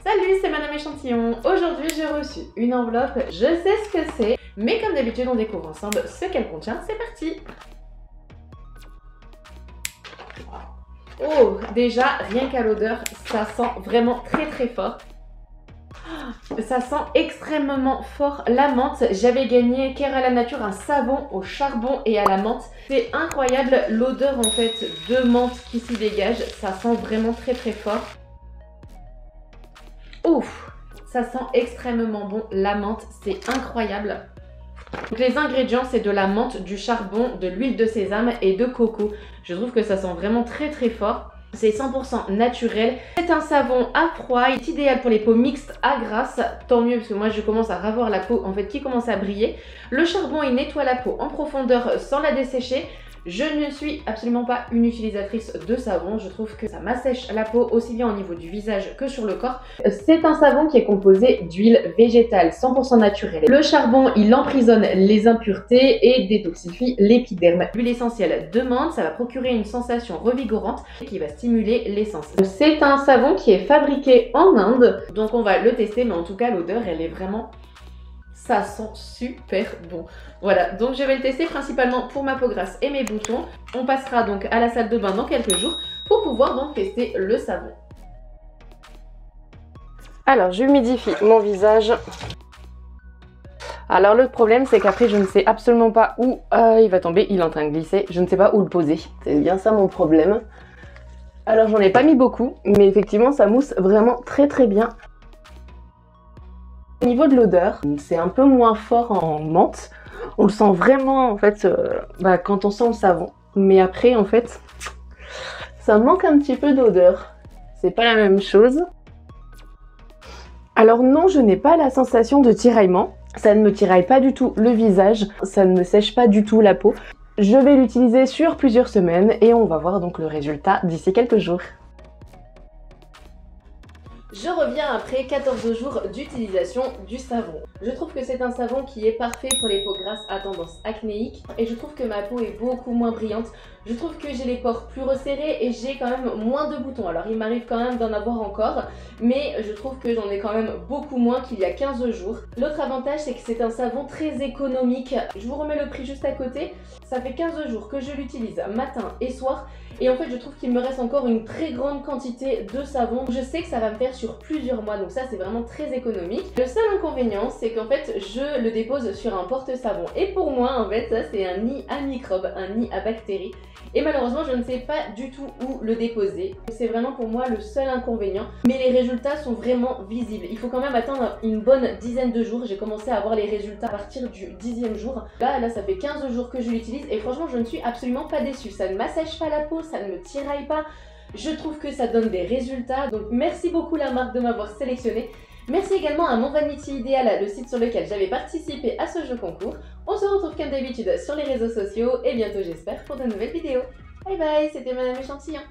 Salut, c'est Madame Échantillon. Aujourd'hui, j'ai reçu une enveloppe. Je sais ce que c'est, mais comme d'habitude, on découvre ensemble ce qu'elle contient. C'est parti. Oh, déjà, rien qu'à l'odeur, ça sent vraiment très fort. Ça sent extrêmement fort la menthe. J'avais gagné Care à la Nature un savon au charbon et à la menthe. C'est incroyable l'odeur en fait de menthe qui s'y dégage. Ça sent vraiment très fort. Ouf, ça sent extrêmement bon la menthe, c'est incroyable. Donc les ingrédients, c'est de la menthe, du charbon, de l'huile de sésame et de coco. Je trouve que ça sent vraiment très fort. C'est 100% naturel. C'est un savon à froid, il est idéal pour les peaux mixtes à grasse. Tant mieux parce que moi je commence à avoir la peau en fait qui commence à briller. Le charbon, il nettoie la peau en profondeur sans la dessécher. Je ne suis absolument pas une utilisatrice de savon, je trouve que ça m'assèche la peau aussi bien au niveau du visage que sur le corps. C'est un savon qui est composé d'huile végétale 100% naturelle. Le charbon, il emprisonne les impuretés et détoxifie l'épiderme. L'huile essentielle de menthe, ça va procurer une sensation revigorante qui va stimuler l'essence. C'est un savon qui est fabriqué en Inde, donc on va le tester, mais en tout cas l'odeur, elle est vraiment... Ça sent super bon. Voilà, donc je vais le tester principalement pour ma peau grasse et mes boutons. On passera donc à la salle de bain dans quelques jours pour pouvoir donc tester le savon. Alors, j'humidifie mon visage. Alors le problème c'est qu'après je ne sais absolument pas où il va tomber, il est en train de glisser. Je ne sais pas où le poser. C'est bien ça mon problème. Alors j'en ai pas mis beaucoup, mais effectivement ça mousse vraiment très bien. Au niveau de l'odeur, c'est un peu moins fort en menthe. On le sent vraiment en fait quand on sent le savon. Mais après en fait, ça manque un petit peu d'odeur. C'est pas la même chose. Alors non, je n'ai pas la sensation de tiraillement. Ça ne me tiraille pas du tout le visage. Ça ne me sèche pas du tout la peau. Je vais l'utiliser sur plusieurs semaines et on va voir donc le résultat d'ici quelques jours. Je reviens après 14 jours d'utilisation du savon. Je trouve que c'est un savon qui est parfait pour les peaux grasses à tendance acnéique et je trouve que ma peau est beaucoup moins brillante. Je trouve que j'ai les pores plus resserrés et j'ai quand même moins de boutons. Alors il m'arrive quand même d'en avoir encore, mais je trouve que j'en ai quand même beaucoup moins qu'il y a 15 jours. L'autre avantage, c'est que c'est un savon très économique. Je vous remets le prix juste à côté. Ça fait 15 jours que je l'utilise matin et soir. Et en fait, je trouve qu'il me reste encore une très grande quantité de savon. Je sais que ça va me faire sur plusieurs mois, donc ça, c'est vraiment très économique. Le seul inconvénient, c'est qu'en fait, je le dépose sur un porte-savon. Et pour moi, en fait, ça, c'est un nid à microbes, un nid à bactéries. Et malheureusement, je ne sais pas du tout où le déposer. C'est vraiment pour moi le seul inconvénient. Mais les résultats sont vraiment visibles. Il faut quand même attendre une bonne dizaine de jours. J'ai commencé à avoir les résultats à partir du 10e jour. Là, ça fait 15 jours que je l'utilise. Et franchement, je ne suis absolument pas déçue. Ça ne m'assèche pas la peau, ça ne me tiraille pas. Je trouve que ça donne des résultats. Donc merci beaucoup la marque de m'avoir sélectionné. Merci également à Mon Vanity Ideal, le site sur lequel j'avais participé à ce jeu concours. On se retrouve comme d'habitude sur les réseaux sociaux et bientôt j'espère pour de nouvelles vidéos. Bye bye, c'était Madame Échantillon.